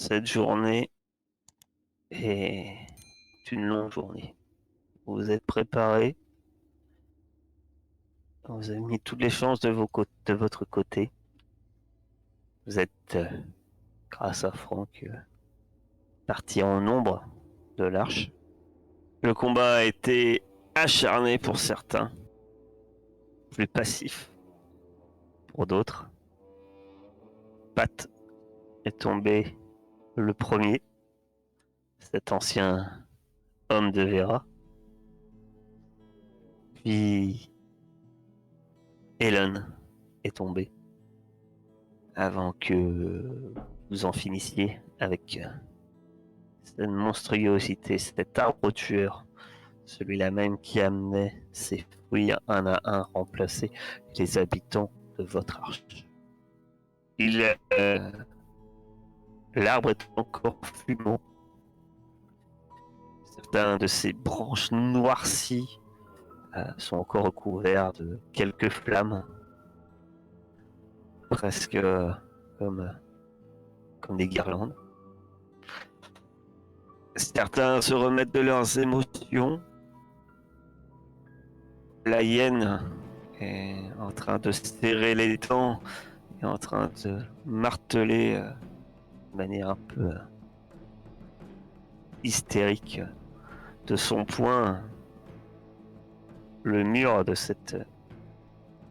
Cette journée est une longue journée. Vous êtes préparés, vous avez mis toutes les chances de votre côté. Vous êtes, grâce à Franck, parti en nombre de l'Arche. Le combat a été acharné pour certains, plus passif pour d'autres. Pat est tombé le premier, cet ancien homme de Vera. Puis Helen est tombée avant que vous en finissiez avec cette monstruosité, cet arbre tueur, celui-là même qui amenait ses fruits un à un remplacer les habitants de votre arche. L'arbre est encore fumant. Certains de ses branches noircies sont encore recouverts de quelques flammes, presque comme des guirlandes. Certains se remettent de leurs émotions. La hyène est en train de serrer les dents et en train de marteler de manière un peu hystérique de son poing le mur de cette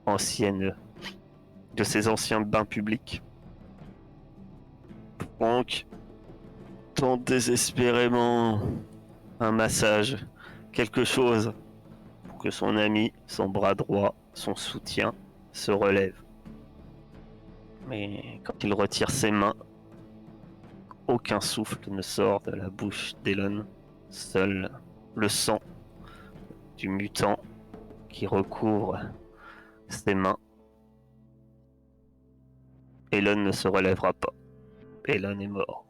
de ces anciens bains publics. Franck tente désespérément un massage, quelque chose pour que son ami, son bras droit, son soutien se relève. Mais quand il retire ses mains, aucun souffle ne sort de la bouche d'Elon. Seul le sang du mutant qui recouvre ses mains. Elon ne se relèvera pas. Elon est mort.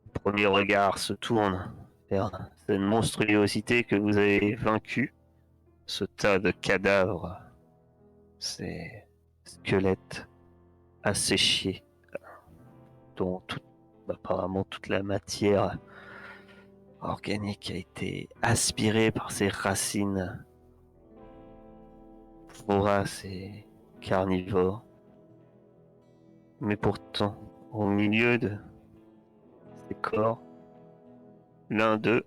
Le premier regard se tourne vers cette monstruosité que vous avez vaincue. Ce tas de cadavres, ces squelettes asséchés, dont apparemment toute la matière organique a été aspirée par ces racines voraces et carnivores. Mais pourtant, au milieu de ces corps, l'un d'eux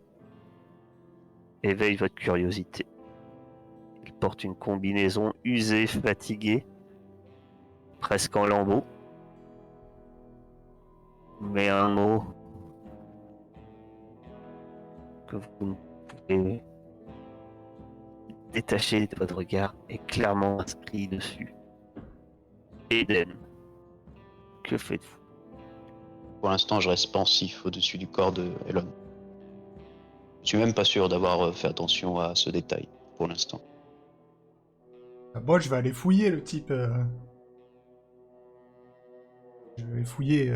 éveille votre curiosité. Il porte une combinaison usée, fatiguée, presque en lambeaux, mais un mot que vous ne pouvez détacher de votre regard est clairement inscrit dessus. Eden, que faites-vous? Pour l'instant, je reste pensif au-dessus du corps de Elon. Je suis même pas sûr d'avoir fait attention à ce détail, pour l'instant. Ah, moi, je vais aller fouiller le type. Je vais fouiller.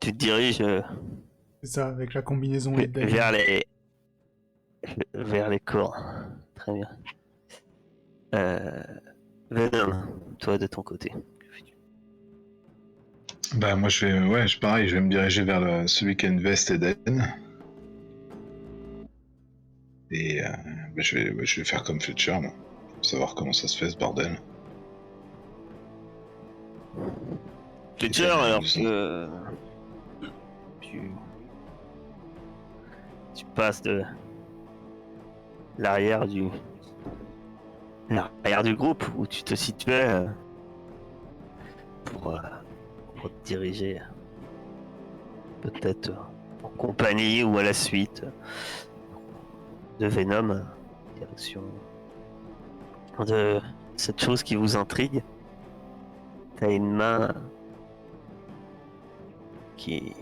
Tu te diriges C'est ça, avec la combinaison Eden. vers les corps. Très bien. Venom, toi de ton côté. Bah moi pareil, je vais me diriger vers celui qui a une veste Eden. Et je vais faire comme Fletcher, moi. Pour savoir comment ça se fait ce bordel. Fletcher, alors que tu passes de l'arrière du groupe où tu te situais pour te diriger peut-être en compagnie ou à la suite de Venom, en direction de cette chose qui vous intrigue. T'as une main qui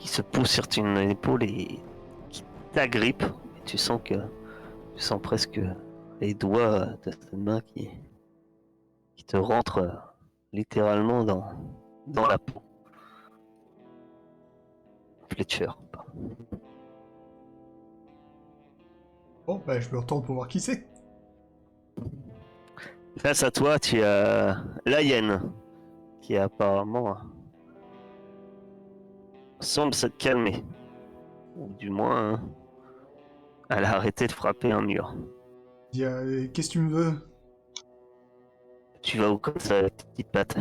se pose sur ton épaule et qui t'agrippe. Et tu sens presque les doigts de cette main qui te rentrent littéralement dans la peau. Fletcher. Bon, bah, je me retourne pour voir qui c'est. Face à toi, tu as la hyène qui apparemment semble s'être calmée. Ou du moins, elle a arrêté de frapper un mur. Qu'est-ce que tu me veux? Tu vas où comme ça, la petite patte?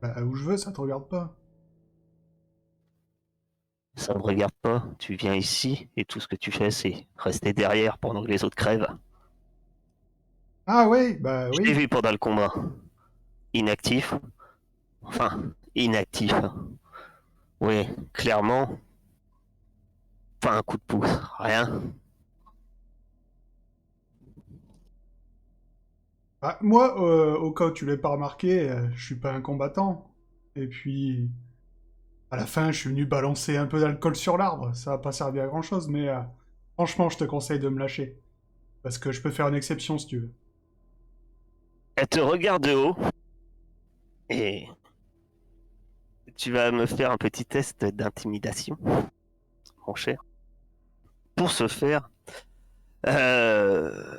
Bah, où je veux, ça te regarde pas. Ça me regarde pas. Tu viens ici et tout ce que tu fais, c'est rester derrière pendant que les autres crèvent. Ah ouais, bah Je t'ai oui. vu pendant le combat. Inactif. Enfin, inactif. Oui, clairement. Pas un coup de pouce. Rien. Ah, moi, au cas où tu l'aies pas remarqué, je suis pas un combattant. Et puis, à la fin, je suis venu balancer un peu d'alcool sur l'arbre. Ça va pas servi à grand chose, mais franchement, je te conseille de me lâcher. Parce que je peux faire une exception si tu veux. Elle te regarde de haut et tu vas me faire un petit test d'intimidation, mon cher. Pour ce faire, euh,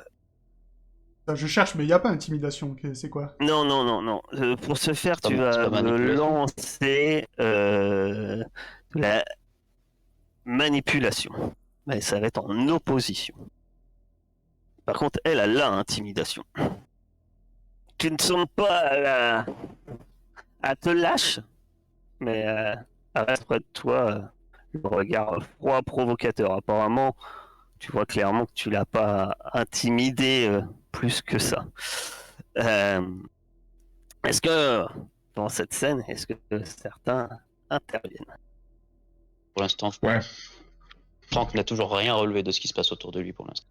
Je cherche, mais il y a pas intimidation. C'est quoi? non, non, non, non. Pour ce faire, tu C'est vas pas me manipulation. lancer de la manipulation. Mais ça va être en opposition. Par contre, elle a la intimidation. Tu ne sembles pas à te lâche, mais elle reste près de toi, le regard froid, provocateur. Apparemment, tu vois clairement que tu l'as pas intimidé plus que ça. Euh, est-ce que dans cette scène, est-ce que certains interviennent? Pour l'instant, Ouais, Franck n'a toujours rien relevé de ce qui se passe autour de lui pour l'instant.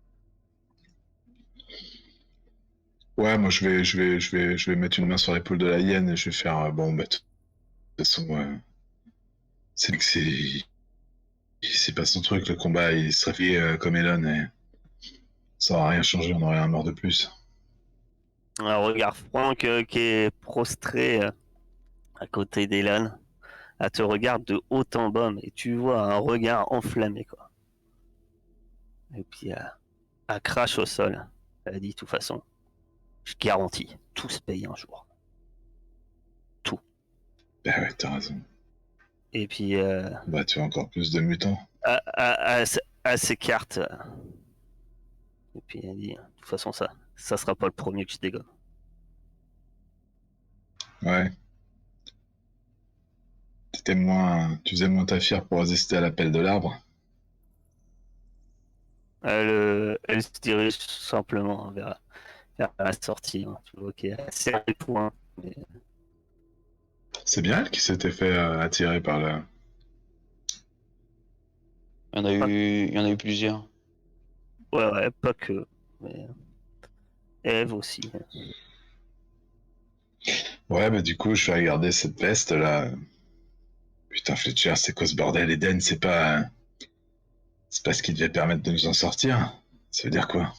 ouais, moi je vais mettre une main sur l'épaule de la hyène et je vais faire bon, bah, de toute façon, c'est pas son truc, le combat, il se réveille comme Elon et ça aura rien changé, on aurait un mort de plus. Un regard Franck qui est prostré à côté d'Elan. Elle te regarde de haut en bas, mais tu vois un regard enflammé, quoi. Et puis elle crache au sol. Elle dit, de toute façon, je garantis, tout se paye un jour. Tout. Bah ouais, t'as raison. Et puis, Bah tu as encore plus de mutants. elle s'écarte. Et puis elle dit, de toute façon, ça sera pas le premier que je dégomme. Ouais. Tu faisais moins ta fière pour résister à l'appel de l'arbre. Elle se dirige simplement vers la sortie. Hein. Tu vois qu'elle serre les poings. Mais... C'est bien elle qui s'était fait attirer par le. Il y en a eu plusieurs. Ouais, ouais, pas que. Mais Eve aussi. Ouais, bah du coup, je vais regarder cette veste là. Putain, Fletcher, c'est quoi ce bordel? Eden, c'est pas ce qui devait permettre de nous en sortir. Ça veut dire quoi?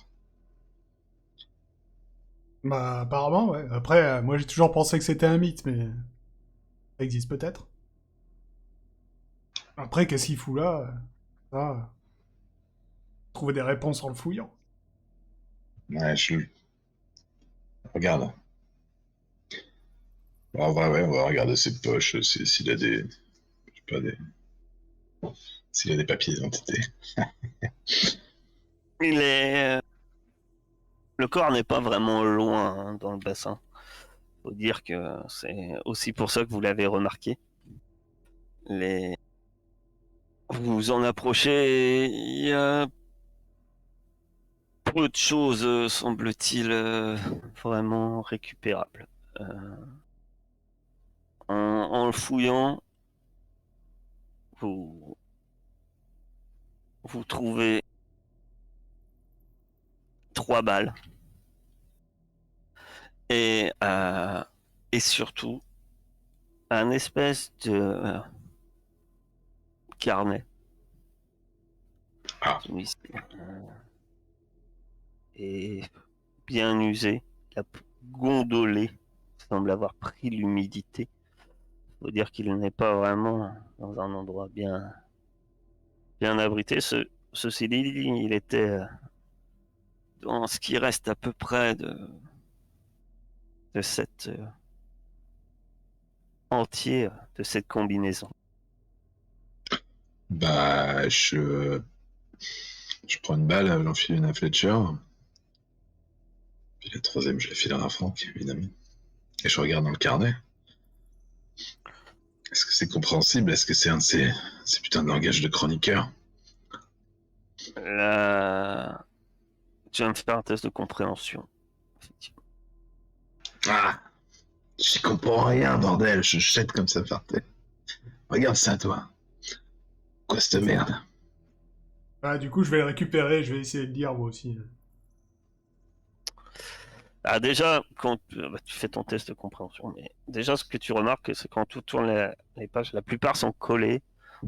Bah, apparemment, ouais. Après, moi, j'ai toujours pensé que c'était un mythe, mais ça existe peut-être. Après, qu'est-ce qu'il fout là? Ça, trouver des réponses en le fouillant. Ouais, regarde. Ouais, on va regarder ses poches, s'il a des. Je sais pas, s'il a des papiers d'identité. Il est... Le corps n'est pas vraiment loin hein, dans le bassin. Faut dire que c'est aussi pour ça que vous l'avez remarqué. Les... Vous vous en approchez, il y a peu de choses, semble-t-il, vraiment récupérables. Euh, en le fouillant, vous, vous trouvez 3 balles et, euh, et surtout un espèce de carnet Ah, celui-ci, est bien usé, il a gondolé, il semble avoir pris l'humidité. Faut dire qu'il n'est pas vraiment dans un endroit bien abrité. Ceci dit, il était dans ce qui reste à peu près de cette entier de cette combinaison. Bah, je prends une balle, j'enfile une à Fletcher. Puis la troisième, je la file à Franck, évidemment. Et je regarde dans le carnet. Est-ce que c'est compréhensible? Est-ce que c'est un de ces putains de langage de chroniqueur? Là, tu vas me faire un test de compréhension. Effectivement. Ah! J'y comprends rien, bordel, je jette comme ça par terre. Regarde ça, toi. Quoi cette merde? Ah, du coup, je vais le récupérer, je vais essayer de lire moi aussi. Ah, déjà, quand tu fais ton test de compréhension, mais déjà, ce que tu remarques, c'est quand tu tournes les pages, la plupart sont collées,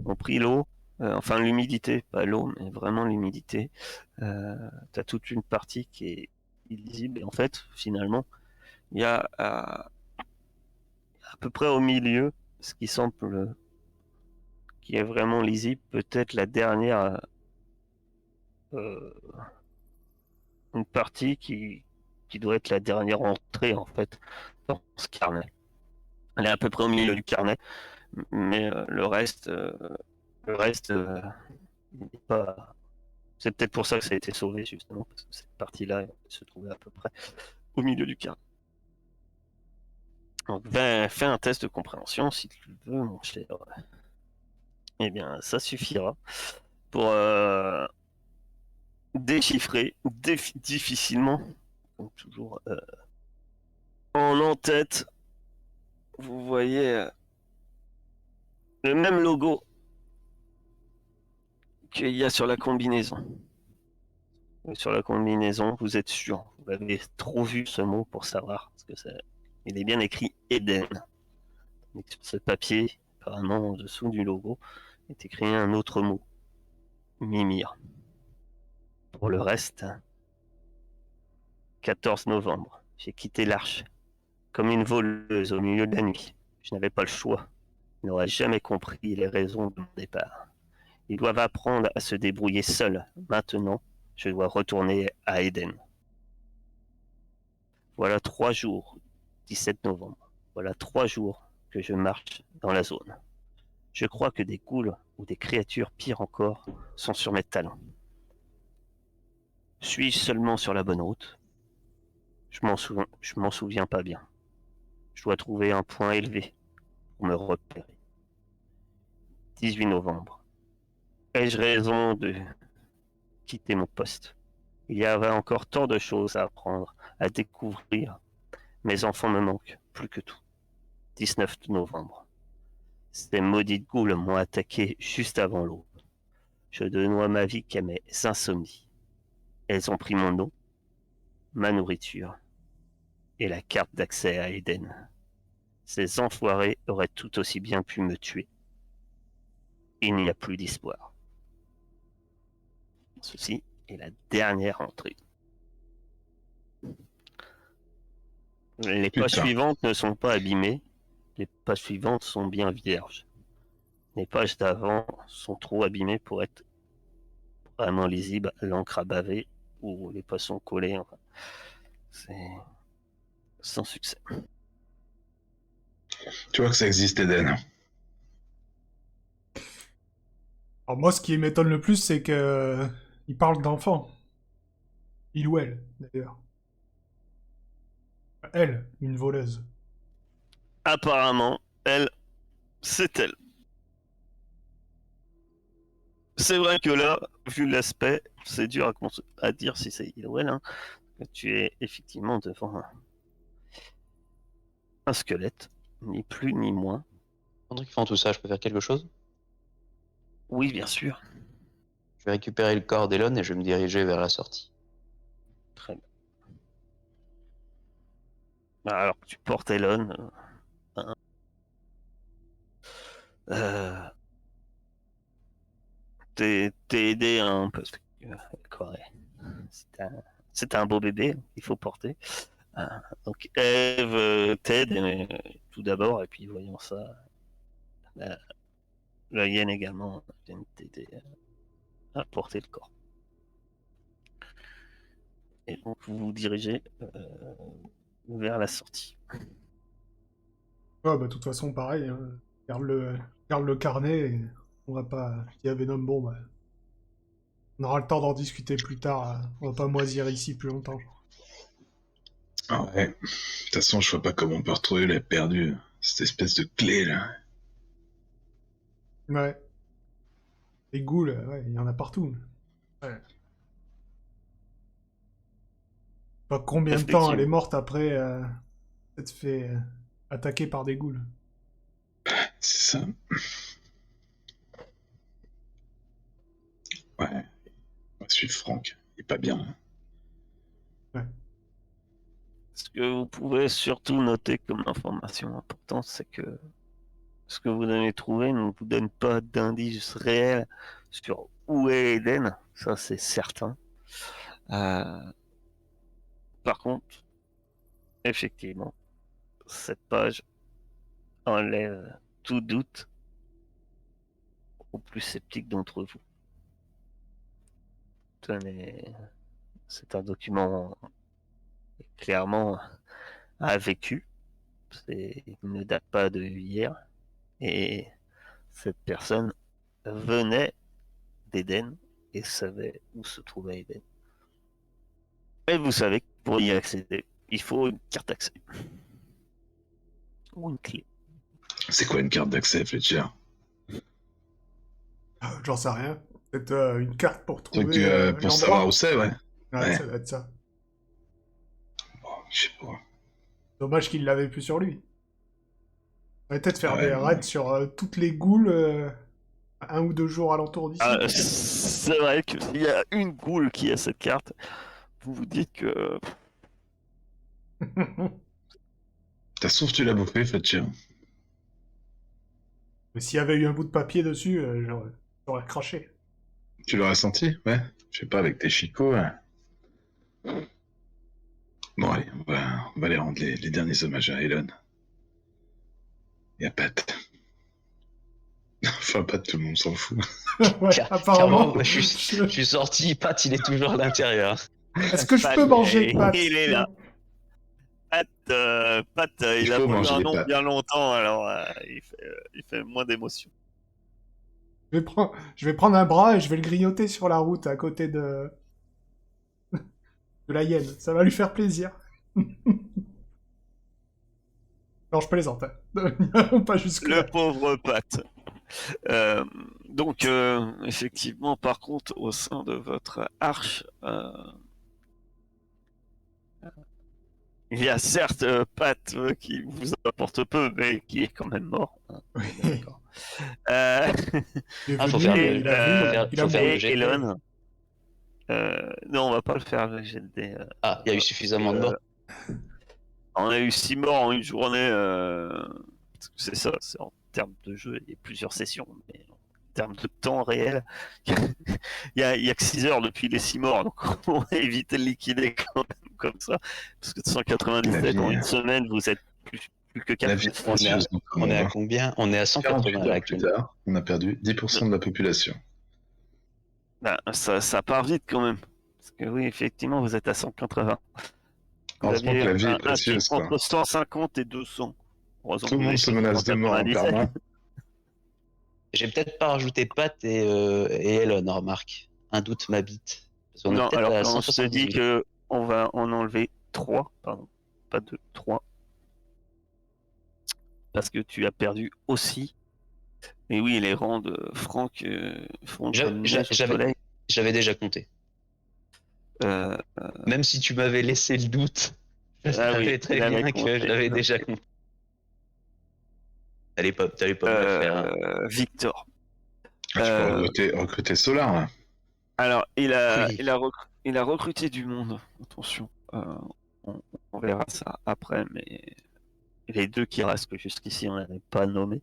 ont pris l'eau, enfin l'humidité, pas l'eau, mais vraiment l'humidité. Tu as toute une partie qui est illisible, et en fait, finalement, il y a à peu près au milieu, ce qui semble, qui est vraiment lisible, peut-être la dernière, euh, une partie qui doit être la dernière entrée, en fait, dans ce carnet. Elle est à peu près au milieu du carnet, mais le reste, il n'est pas. C'est peut-être pour ça que ça a été sauvé justement parce que cette partie-là se trouvait à peu près au milieu du carnet. Donc, fais un test de compréhension si tu le veux, mon cher. Eh bien, ça suffira pour déchiffrer difficilement, donc toujours en en-tête. Vous voyez le même logo qu'il y a sur la combinaison. Sur la combinaison, vous êtes sûr. Vous avez trop vu ce mot pour savoir. Parce que il est bien écrit Eden. Mais sur ce papier, apparemment en dessous du logo, est écrit un autre mot. Mimir. Pour le reste, 14 novembre, j'ai quitté l'arche. Comme une voleuse au milieu de la nuit. Je n'avais pas le choix. Ils n'auraient jamais compris les raisons de mon départ. Ils doivent apprendre à se débrouiller seuls. Maintenant, je dois retourner à Eden. Voilà 3 jours, 17 novembre. Voilà 3 jours que je marche dans la zone. Je crois que des ghouls ou des créatures pires encore sont sur mes talons. Suis-je seulement sur la bonne route? Je m'en souviens pas bien. Je dois trouver un point élevé pour me repérer. 18 novembre. Ai-je raison de quitter mon poste? Il y avait encore tant de choses à apprendre, à découvrir. Mes enfants me manquent, plus que tout. 19 novembre. Ces maudites ghouls m'ont attaqué juste avant l'aube. Je dois ma vie qu'à mes insomnies. Elles ont pris mon eau, ma nourriture et la carte d'accès à Eden. Ces enfoirés auraient tout aussi bien pu me tuer. Il n'y a plus d'espoir. Ceci est la dernière entrée. Les pages Putain. suivantes ne sont pas abîmées. Les pages suivantes sont bien vierges. Les pages d'avant sont trop abîmées pour être vraiment lisibles, l'encre à baver ou les poissons collés. Enfin, c'est sans succès. Tu vois que ça existe, Eden. Alors moi, ce qui m'étonne le plus, c'est que il parle d'enfants. Il ou elle, d'ailleurs. Elle, une voleuse. Apparemment, elle, c'est elle. C'est vrai que là, vu l'aspect, c'est dur à dire si c'est il ou elle. Hein, que tu es effectivement devant un squelette, ni plus ni moins. Pendant qu'ils font tout ça, je peux faire quelque chose? Oui, bien sûr. Je vais récupérer le corps d'Elon et je vais me diriger vers la sortie. Très bien. Alors que tu portes Elon, hein, euh, t'es aidé un peu. Quoi, ouais. C'est un beau bébé, il faut porter. Donc Eve t'aide tout d'abord, et puis voyons ça. La, la hyène également vient t'aider à porter le corps. Et donc vous vous dirigez vers la sortie. Ouais, bah, de toute façon, pareil, hein. Garde le carnet et on va pas. Il y a Venom, bon, bah, on aura le temps d'en discuter plus tard. On va pas moisir ici plus longtemps. Ah ouais. De toute façon, je vois pas comment on peut retrouver la perdue. Cette espèce de clé là. Ouais. Les ghouls, ouais, il y en a partout. Ouais. Pas combien de temps elle est Effectivement. morte après s'être fait attaquer par des ghouls. C'est ça. Ouais. On va suivre Franck. Il est pas bien. Hein. Ouais. Ce que vous pouvez surtout noter comme information importante, c'est que ce que vous avez trouvé ne vous donne pas d'indice réel sur où est Eden, ça c'est certain. Euh, Par contre, effectivement, cette page enlève tout doute aux plus sceptiques d'entre vous. Tenez, c'est un document clairement à vécu, il ne date pas de hier, et cette personne venait d'Éden et savait où se trouvait Eden. Et vous savez que pour y accéder, il faut une carte d'accès. Ou une clé. C'est quoi une carte d'accès, Fletcher? J'en sais rien. Peut-être une carte pour Truc trouver pour savoir où l'endroit. c'est, ouais. Ouais, Ouais. ça doit être ça. Bon, je sais pas. Dommage qu'il l'avait plus sur lui. On va peut-être faire Ouais, des raids sur toutes les ghouls 1 ou 2 jours alentour d'ici, peut-être. C'est vrai que s'il y a une goule qui a cette carte, vous vous dites que T'as sauf tu l'as bouffé, Fletcher. Mais s'il y avait eu un bout de papier dessus, j'aurais craché. Tu l'aurais senti? Ouais. Je sais pas, avec tes chicots. Ouais. Bon, allez, on va aller rendre les derniers hommages à Elon. Et à Pat. Enfin, Pat, tout le monde s'en fout. Ouais, Clairement, apparemment. moi, je suis sorti, Pat, il est toujours à l'intérieur. Est-ce que je Pat, peux manger Pat? il est là. Pat, Il il a faut pas eu manger un des nom pâtes. bien longtemps, alors il fait moins d'émotion. Je vais prendre un bras et je vais le grignoter sur la route à côté de la hyène. Ça va lui faire plaisir. Non, je plaisante. Hein. Pas Le jusque-là. pauvre Pat. Euh, donc, effectivement, par contre, au sein de votre arche, il y a certes Pat qui vous apporte peu, mais qui est quand même mort. Hein, on est bien Oui. d'accord. Euh, Il est Ah, faut faire venu, le, et, il a vu, il a faut faire le mangé. et jet de dés. Elon, non, on va pas le faire le jet de dés, Ah, il y a eu parce suffisamment de que morts. on a eu 6 morts en une journée. C'est ça, c'est en termes de jeu, il y a plusieurs sessions, mais en termes de temps réel, il y a que 6 heures depuis les 6 morts, donc on va éviter de liquider quand même comme ça, parce que de La 197 en vie, une semaine, vous êtes plus que la 4. vie est On est à, précieuse, donc on est à hein. combien? On est à 48 180 là heures plus actuellement. tard, on a perdu 10% de la population. Ben, ça part vite quand même. Parce que oui, effectivement, vous êtes à 180. Vous Heureusement que aviez la vie est un pic précieuse, quoi. entre 150 et 200. Heureusement Tout que le vous monde avez se choisi menace de mort en 197. perma. J'ai peut-être pas rajouté Pat et Elon, remarque. Un doute m'habite. Parce qu'on est Non, peut-être alors à quand je te dis 178. que on va en enlever 3, pardon, pas 2, 3, parce que tu as perdu aussi. Et oui, les rangs de Franck font J'a- comme j'a- neige au J'avais soleil. j'avais déjà compté. Euh, Même si tu m'avais laissé le doute, je ah oui, savais très il avait bien que je compté. l'avais déjà compté. T'allais pas me le faire. Hein. Victor. Ah, tu peux Euh, recruter Solar, là. alors, Oui. il a recruté du monde. Attention, on, on verra ça après, mais les deux qui restent, que jusqu'ici on n'avait pas nommé,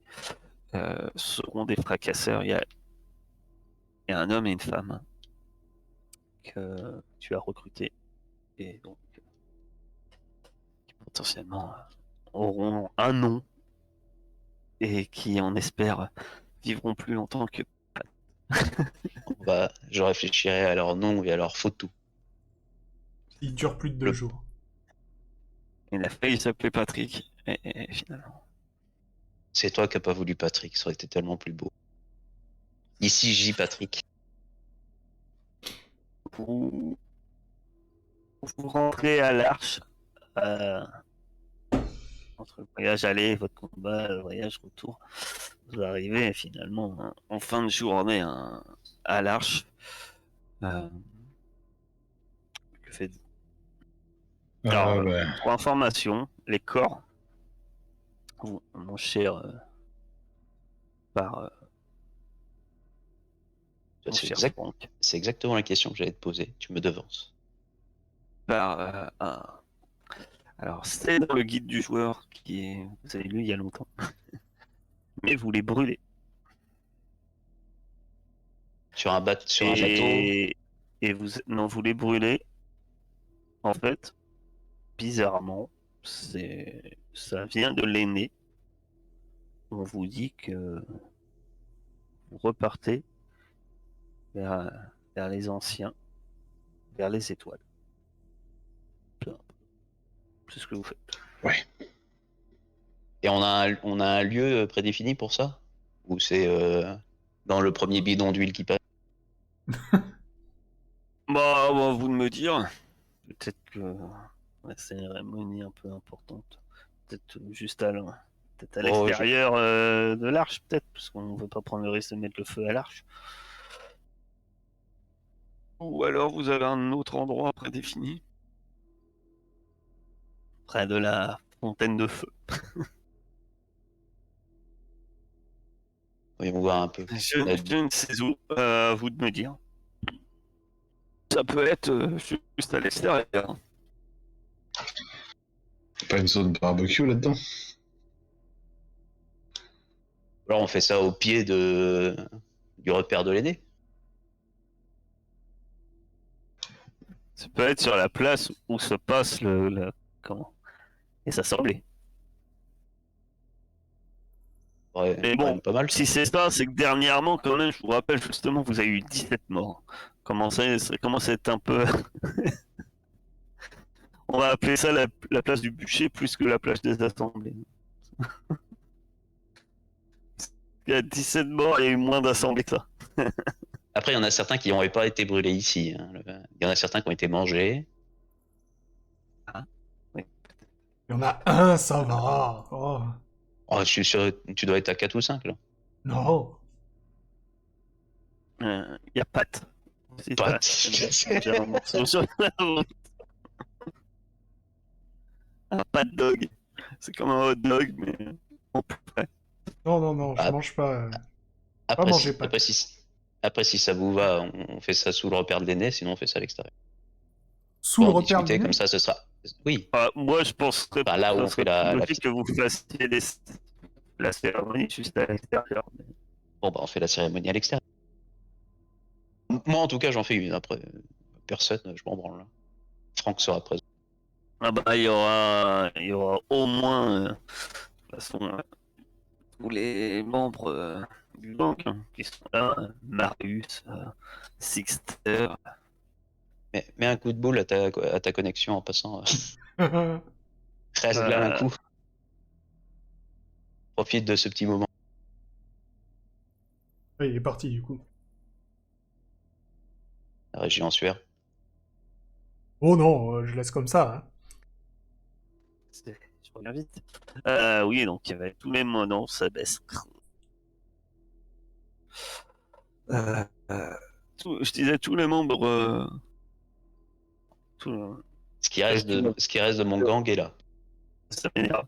seront des fracasseurs. Il y a un homme et une femme que tu as recrutés et donc qui potentiellement auront un nom et qui, on espère, vivront plus longtemps que. Je réfléchirai à leur nom et à leur photo. Il dure plus de 2 Le- jours. Il a failli s'appeler Patrick et finalement. C'est toi qui n'as pas voulu Patrick, ça aurait été tellement plus beau. Ici, J. Patrick. Vous, vous rentrez à l'Arche. euh, Entre le voyage aller et votre combat, le voyage retour. Vous arrivez finalement en fin de journée à l'Arche. Euh, que faites-vous? Alors, Ben, pour information, les corps, mon cher, par, mon C'est cher exact, Franck, c'est exactement la question que j'allais te poser. Tu me devances. par alors c'est dans le guide du joueur vous avez lu il y a longtemps, mais vous les brûlez. Sur un bateau. Et non, vous les brûlez. En fait, bizarrement, ça vient de l'aîné. On vous dit que vous repartez vers, vers les anciens, vers les étoiles. C'est ce que vous faites. Et on a un lieu prédéfini pour ça? Ou c'est dans le premier bidon d'huile qui passe? Bah, vous de me dire. Peut-être que la cérémonie un peu importante. Peut-être juste peut-être à Oh, l'extérieur de l'arche, peut-être, parce qu'on ne veut pas prendre le risque de mettre le feu à l'arche. Ou alors vous avez un autre endroit prédéfini, près de la fontaine de feu. Voyons voir un peu. Je ne sais où, à vous de me dire. Ça peut être juste à l'extérieur. pas une zone barbecue là-dedans? Alors on fait ça au pied du repère de l'aîné. Ça peut être sur la place où se passe comment les assemblées. Ouais, Mais quand bon, même pas mal. si c'est ça, c'est que dernièrement, quand même, je vous rappelle justement, vous avez eu 17 morts. Ça commence à être un peu. On va appeler ça la place du bûcher plus que la place des assemblées. Il y a 17 morts, il y a eu moins d'assemblées que ça. Après, il y en a certains qui n'auraient pas été brûlés ici, hein. Il y en a certains qui ont été mangés. Ah, oui. Il y en a un, ça va. Oh, Oh, je suis sûr, tu dois être à 4 ou 5 là. non. Il y a Pat. C'est Pat. J'ai un morceau sur la route. Un Pat dog. C'est comme un hot dog, mais en plus près. Non, non, non, je Ah, mange pas. Pas Après, manger si, pas. après, si ça vous va, on fait ça sous le repère de l'aîné, sinon on fait ça à l'extérieur. Sous Pour le en repère discuter, du comme nez. ça, ce sera. Oui, Moi, je penserais par là où que on ça fait serait plus la. logique que vous fassiez la cérémonie juste à l'extérieur. Bon, bah, on fait la cérémonie à l'extérieur. Moi, en tout cas, j'en fais une. Après, personne, je m'en branle. Franck sera présent. Ah bah, il y aura au moins, de toute façon, tous les membres du gang qui sont là, Marius, Sixter. Mets un coup de boule à ta connexion en passant. Reste là un Euh, coup. Profite de ce petit moment. Oui, il est parti du coup. La région en sueur. Oh non, je laisse comme ça. Hein. je reviens vite. Oui, donc il y avait tous les mots, non, ça baisse. Euh, euh, je disais tous les membres. Tout, Ce qui reste de mon gang est là. ça m'énerve.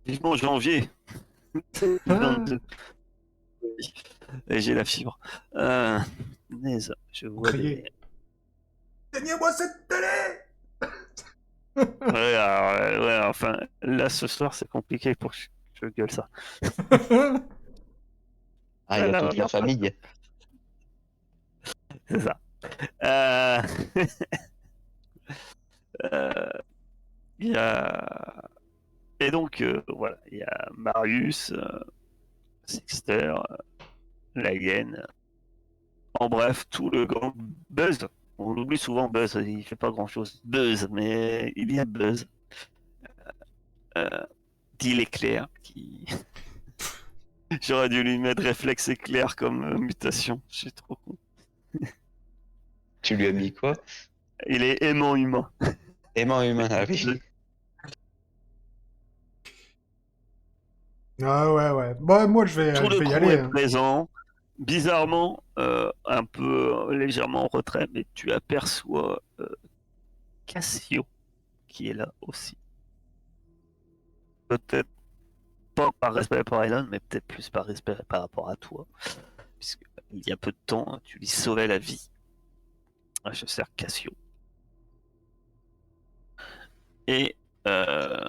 Vivement janvier Ah, 22. Et j'ai la fibre. Punaise, je vous vois criez. des. Éteignez-moi cette télé. Ouais, alors, ouais, enfin, là ce soir c'est compliqué pour que je gueule ça. Ah, il y a Là, toute la famille. c'est ça. Euh, euh, Il y a. Et donc, voilà, il y a Marius, Sixter, la hyène. En bref, tout le grand Buzz. On oublie souvent Buzz, il fait pas grand chose. Buzz, mais il y a Buzz. Euh, dit l'éclair qui. J'aurais dû lui mettre réflexe éclair comme mutation. Je suis trop con. Tu lui as mis quoi? Il est aimant humain. Aimant humain, ah oui. Ah ouais. Bon, moi, je Tout je le vais y crew aller. est Hein. présent. Bizarrement, un peu légèrement en retrait, mais tu aperçois Cassio qui est là aussi. Peut-être pas par respect pour Elon, mais peut-être plus par respect par rapport à toi. Puisque il y a peu de temps, tu lui sauvais la vie. Ah, je sers Cassio. Et, euh,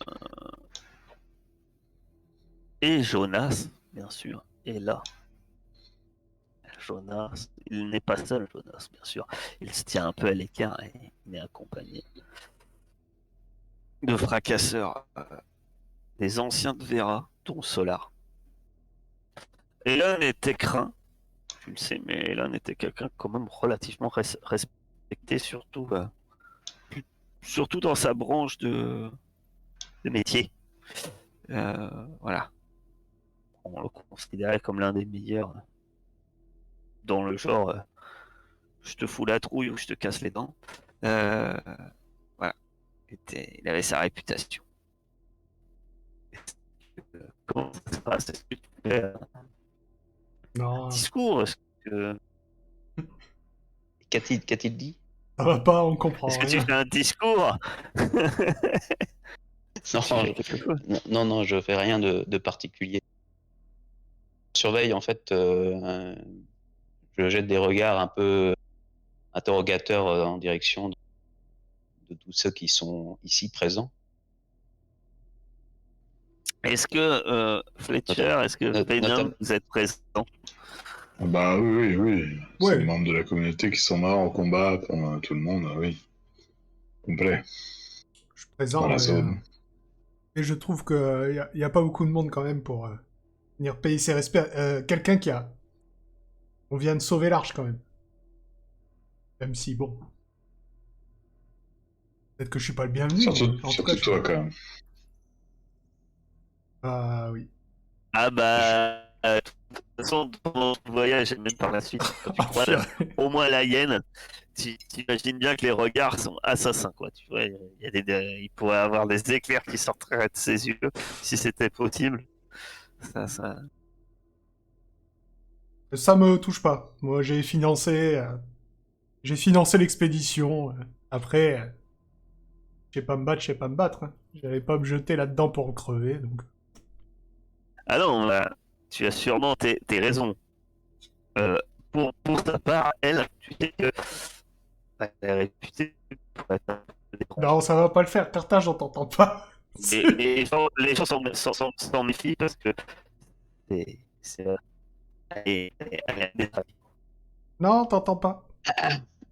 et Jonas, bien sûr, est là. Jonas, il n'est pas seul, Jonas, bien sûr. Il se tient un peu à l'écart et il est accompagné de fracasseurs, des anciens de Vera, dont Solar. Elon était craint, tu le sais, mais Elon était quelqu'un quand même relativement respecté, surtout dans sa branche de métier. Voilà, on le considérait comme l'un des meilleurs dans le genre je te fous la trouille ou je te casse les dents. Euh, voilà, il avait sa réputation. Comment ça se passe? Est-ce que tu fais un Non, discours? Qu'a-t-il dit? ça va pas, on comprend Est-ce que tu rien. fais un discours? Non, Tu fais quelque chose? non, je fais rien de particulier. Je surveille, en fait, je jette des regards un peu interrogateurs en direction de tous ceux qui sont ici présents. Est-ce que Fletcher, est-ce que Venom, Notamment, vous êtes présent? Ah bah oui. C'est les Ouais, membres de la communauté qui sont morts au combat pour tout le monde, oui. Complet. je suis Dans présent la zone. et je trouve qu'il y a pas beaucoup de monde quand même pour venir payer ses respects. Quelqu'un qui a... On vient de sauver l'arche quand même. Même si, bon... Peut-être que je suis pas le bienvenu, mais en tout cas, Surtout je suis toi, là. quand même. Ah oui. Ah Je- bah, de toute façon, pendant le voyage et même par la suite, quand tu Ah, croises purée. au moins la hyène, tu imagines bien que les regards sont assassins, quoi. Tu vois, il pourrait avoir des éclairs qui sortiraient de ses yeux, si c'était possible. Ça. Ça me touche pas. Moi, j'ai financé l'expédition. Après, je sais pas me battre, je sais pas me battre. Hein. J'allais pas me jeter là-dedans pour en crever, donc... Ah non, bah, tu as sûrement tes raisons. Euh, pour ta part, elle, tu sais que elle est réputée pour être un peu Non, dérangeante. ça va pas le faire. Carthage, on t'entend pas. Et les gens s'en méfient parce que c'est elle a des avis. Non, on t'entend pas.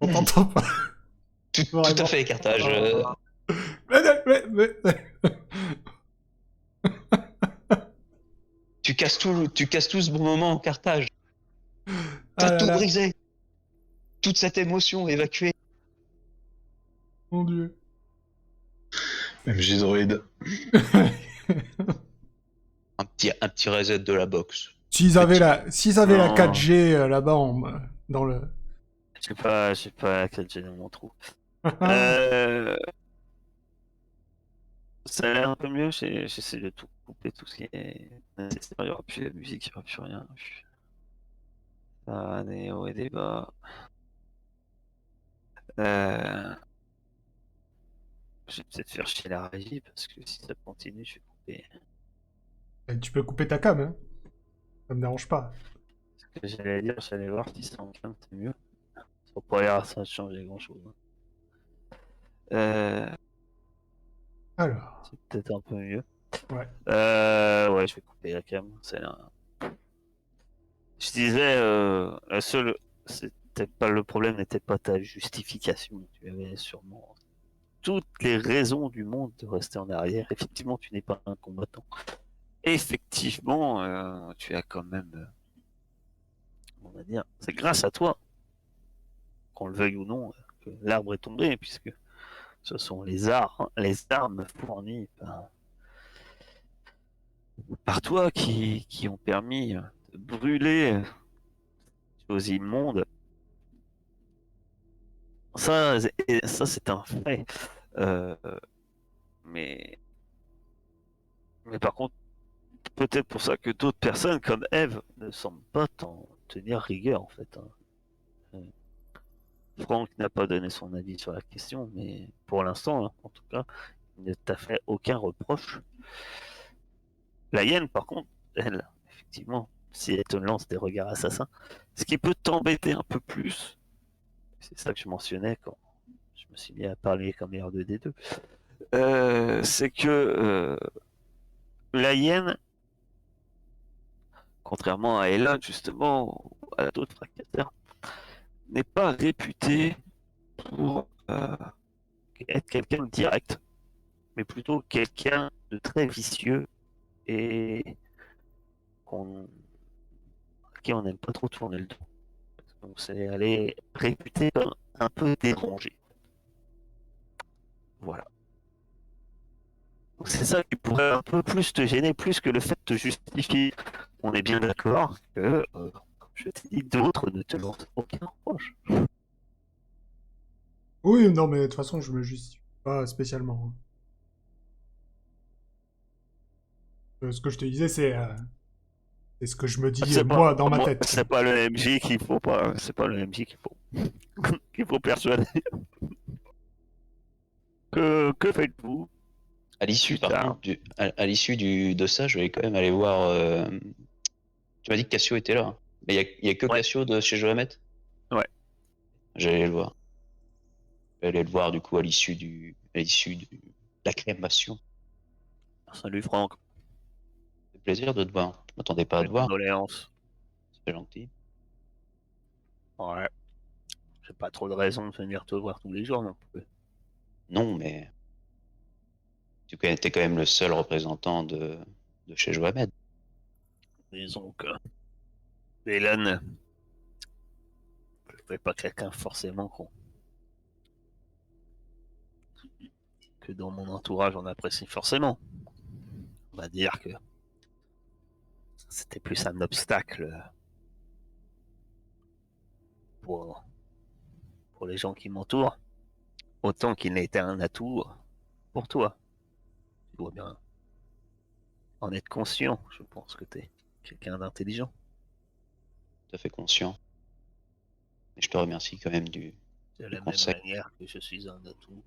On t'entend pas. tout à Vraiment. fait, Carthage. Mais- Tu casses tout ce bon moment, Carthage. Ah T'as là tout là, brisé. Toute cette émotion évacuée. mon dieu. MJ Droid. Un petit reset de la boxe. S'ils avaient la Non, 4G là-bas dans le... j'ai pas quel j'ai dans mon trou. Euh, Ça a l'air un peu mieux, j'essaie de tout couper, tout ce qui est nécessaire. Il n'y aura plus la musique, il n'y aura plus rien. Ça va des hauts et des bas. Euh, je vais peut-être faire chier la régie parce que si ça continue, je vais couper. Tu peux couper ta cam, hein. Ça me dérange pas. Ce que j'allais dire, j'allais voir si c'est en cam, c'est mieux. Ça va pas l'air ça changer grand chose. Alors, C'est peut-être un peu mieux. ouais. Ouais, je vais couper la cam. C'est là. Je disais, la seule, c'était pas le problème, n'était pas ta justification. Tu avais sûrement toutes les raisons du monde de rester en arrière. Effectivement, tu n'es pas un combattant. Effectivement, tu as quand même, on va dire, c'est grâce à toi, qu'on le veuille ou non, que l'arbre est tombé, puisque ce sont les armes fournies par toi qui ont permis de brûler aux immondes. Ça c'est un fait. Euh, mais, mais par contre, peut-être pour ça que d'autres personnes comme Eve ne semblent pas t'en tenir rigueur en fait, hein. Franck n'a pas donné son avis sur la question, mais pour l'instant, hein, en tout cas, il ne t'a fait aucun reproche. La hyène, par contre, elle, effectivement, si elle te lance des regards assassins, ce qui peut t'embêter un peu plus, c'est ça que je mentionnais quand je me suis mis à parler comme R2D2, c'est que la hyène, contrairement à Elon, justement, ou à d'autres fracateurs, n'est pas réputée pour être quelqu'un de direct, mais plutôt quelqu'un de très vicieux et qu'on, à qui on n'aime pas trop tourner le dos. Donc elle est réputée comme un peu dérangée. Voilà. Donc c'est ça qui pourrait un peu plus te gêner, plus que le fait de te justifier. On est bien d'accord que, comme je t'ai dit, d'autres ne te lancent aucun reproche. Oui, non, mais de toute façon, je me justifie pas spécialement, hein. Ce que je te disais, c'est ce que je me dis, C'est pas, moi, dans ma moi, tête, c'est quoi. pas le MJ qu'il faut pas, c'est pas le MJ qu'il faut, qu'il faut persuader. Que faites-vous À l'issue, plus par tard? contre, à l'issue de ça, je vais quand même aller voir. Tu m'as dit que Cassio était là, hein. Mais il y a que Ouais, Cassio de chez Joamet. ouais. J'allais le voir. Je vais aller le voir du coup à l'issue de la crémation. Salut Franck, C'est plaisir de te voir. Je m'attendais pas à mes te voir. condoléances. C'est gentil. Ouais, j'ai pas trop de raison de venir te voir tous les jours non plus. Non, mais tu étais quand même le seul représentant de chez Joamed. Disons que Hélène, c'est pas quelqu'un forcément que dans mon entourage on apprécie forcément. On va dire que c'était plus un obstacle pour, pour les gens qui m'entourent, autant qu'il n'était un atout pour toi. Tu dois bien en être conscient. Je pense que tu es quelqu'un d'intelligent. Tout à fait conscient. Et je te remercie quand même De du la même conseil. manière que je suis un atout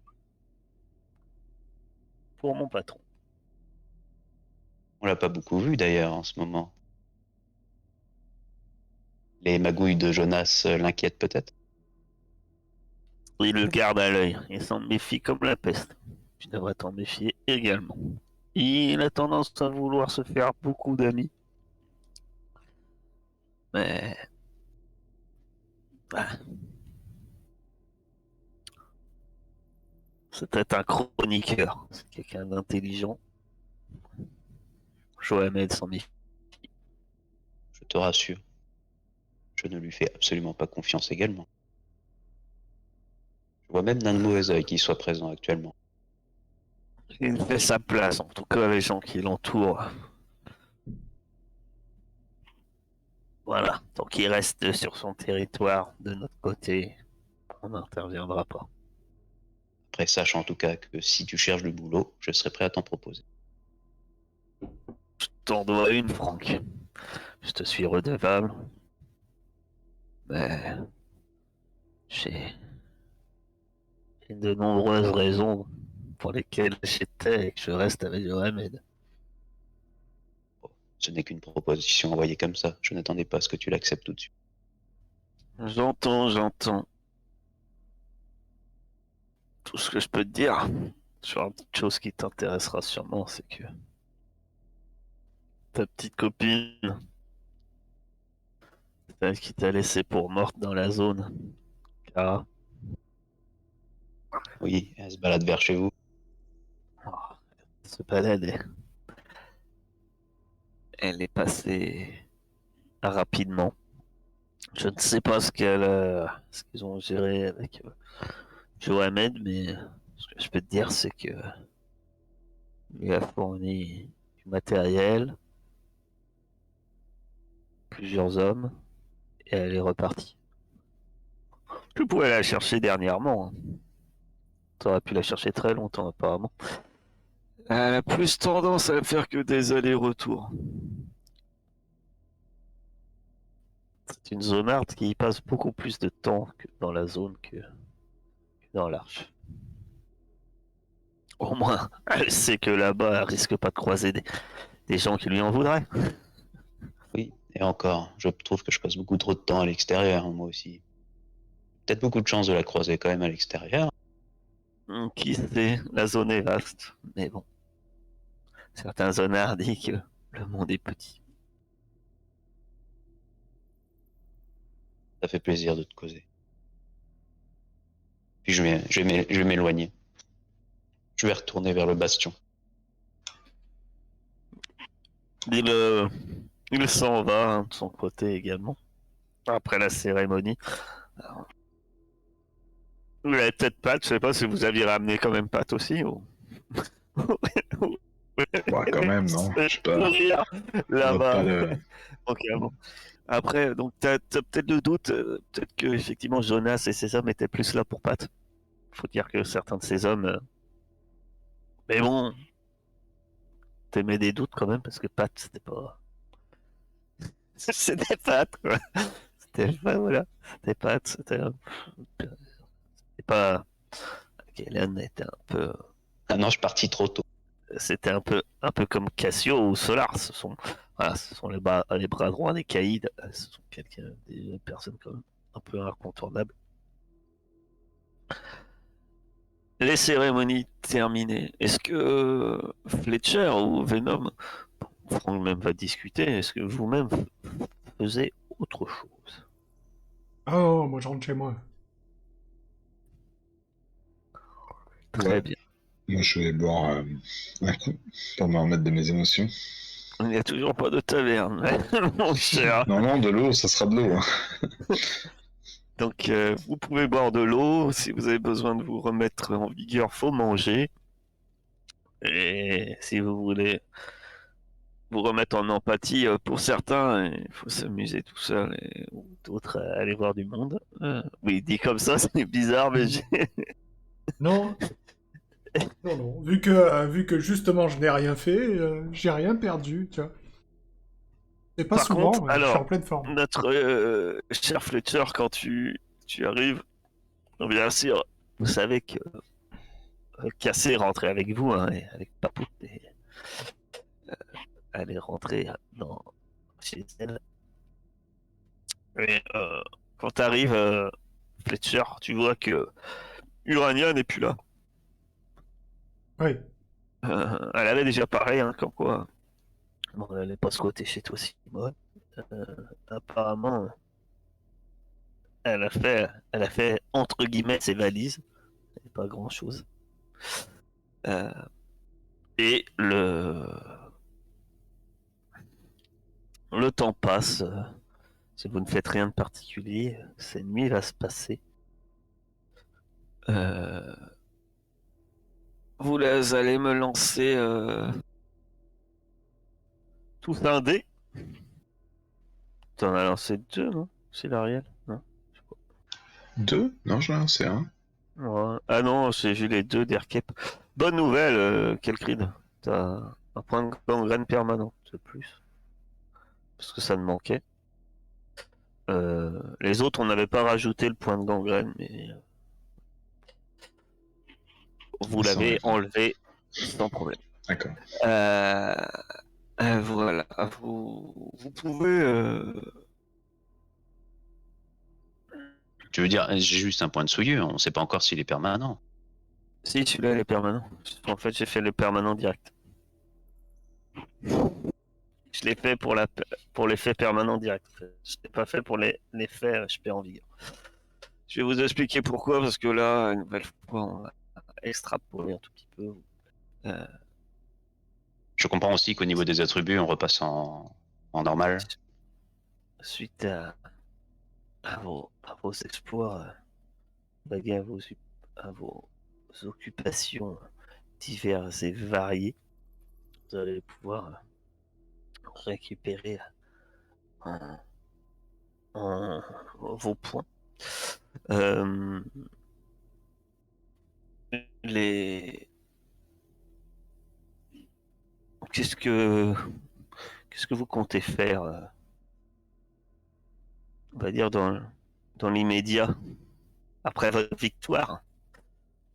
pour mon patron. On l'a pas beaucoup vu d'ailleurs en ce moment. Les magouilles de Jonas l'inquiètent peut-être. Il le garde à l'œil et s'en méfie comme la peste. Tu devrais t'en méfier également. Il a tendance à vouloir se faire beaucoup d'amis, mais ah, c'était un chroniqueur. C'est quelqu'un d'intelligent. Johamed s'en méfie. Je te rassure. Je ne lui fais absolument pas confiance également. Je vois même d'un mauvais œil qu'il soit présent actuellement. Il fait sa place, en tout cas les gens qui l'entourent. Voilà, tant qu'il reste sur son territoire, de notre côté, on n'interviendra pas. Après, sache en tout cas que si tu cherches du boulot, je serai prêt à t'en proposer. Je t'en dois une, Franck. Je te suis redevable, mais j'ai de nombreuses raisons pour lesquelles j'étais et que je reste avec Johamed. Bon, ce n'est qu'une proposition envoyée comme ça. Je n'attendais pas à ce que tu l'acceptes tout de suite. J'entends. Tout ce que je peux te dire sur une petite chose qui t'intéressera sûrement, c'est que ta petite copine, celle qui t'a laissé pour morte dans la zone, Clara, Oui, elle se balade vers chez vous. oh, elle se balade, elle est passée rapidement. Je ne sais pas ce qu'ils ont géré avec Johamed, mais ce que je peux te dire, c'est que lui a fourni du matériel, plusieurs hommes, et elle est repartie. Tu pouvais la chercher dernièrement. Hein. Tu aurais pu la chercher très longtemps apparemment. Elle a plus tendance à faire que des allers-retours. C'est une zonarde qui y passe beaucoup plus de temps que dans la zone que dans l'arche. Au moins, elle sait que là-bas, elle risque pas de croiser des gens qui lui en voudraient. Oui, et encore, je trouve que je passe beaucoup trop de temps à l'extérieur, moi aussi. Peut-être beaucoup de chance de la croiser quand même à l'extérieur. Qui sait, la zone est vaste, mais bon. Certains zonards disent que le monde est petit. Ça fait plaisir de te causer. Puis je vais m'éloigner. Je vais retourner vers le bastion. Il s'en va hein, de son côté également. Après la cérémonie. Alors, vous l'avez peut-être Pat, je sais pas si vous aviez ramené quand même Pat aussi ou... Ouais, quand même, non. Je sais pas. Là-bas. Pas le... Ok, bon. Après, donc t'as peut-être le doute, peut-être que effectivement Jonas et ses hommes étaient plus là pour Pat. Faut dire que certains de ces hommes, mais bon, t'aimais des doutes quand même parce que Pat c'était pas, c'était Pat quoi. C'était pas voilà, c'était Pat, c'était pas. Hélène était un peu, Ah non, je suis parti trop tôt. c'était un peu comme Cassio ou Solar. Voilà, ce sont les bras droits des caïds. Ce sont des personnes quand même un peu incontournables. Les cérémonies terminées. Est-ce que Fletcher ou Venom, Franck même va discuter, est-ce que vous-même faisiez autre chose? Oh, moi je rentre chez moi. Très Ouais. bien. Moi, je vais boire un coup pour me remettre de mes émotions. Il n'y a toujours pas de taverne, mon cher. Non, non, de l'eau, ça sera de l'eau. Hein. Donc, vous pouvez boire de l'eau. Si vous avez besoin de vous remettre en vigueur, faut manger. Et si vous voulez vous remettre en empathie, pour certains, il faut s'amuser tout seul, ou d'autres, aller voir du monde. Oui, dit comme ça, c'est bizarre, mais Non, non, non. Vu que justement je n'ai rien fait, j'ai rien perdu, tu vois. C'est pas Par contre, souvent, je suis en alors, pleine forme. notre cher Fletcher, quand tu arrives, bien sûr, vous savez que Cassé est rentré avec vous, hein, et avec Papout, et elle est rentrée chez elle. Et quand tu arrives, Fletcher, tu vois que Urania n'est plus là. Oui. Elle avait déjà parlé, hein, comme quoi. Bon, elle n'allait pas squatter chez toi, Simone. Euh, apparemment, elle a fait entre guillemets ses valises. Pas grand chose. Euh, et le temps passe. Si vous ne faites rien de particulier, cette nuit va se passer. Euh, vous allez me lancer tous un dé. T'en as lancé deux, non? C'est l'Ariel? Non? Deux? Non, j'en ai lancé un. Ouais. Ah non, j'ai vu les deux d'Aircape. Bonne nouvelle, Kelkrid. T'as un point de gangrène permanent de plus. Parce que ça me manquait. Les autres, on n'avait pas rajouté le point de gangrène, mais vous Ça l'avez enlève. enlevé sans problème. D'accord. Euh, voilà, vous pouvez. Tu veux dire, j'ai juste un point de souillure, on sait pas encore s'il est permanent. Si, celui-là, il est permanent. En fait, j'ai fait le permanent direct. Je l'ai fait pour l'effet permanent direct. Je l'ai pas fait pour l'effet je perds en vigueur. Je vais vous expliquer pourquoi, parce que là, une nouvelle fois, on va extrapoler un tout petit peu. Euh, Je comprends aussi qu'au niveau des attributs, on repasse en normal. suite à vos exploits, bagués à vos occupations diverses et variées, vous allez pouvoir récupérer vos points. Les... Qu'est-ce que vous comptez faire, on va dire, dans l'immédiat, après votre victoire?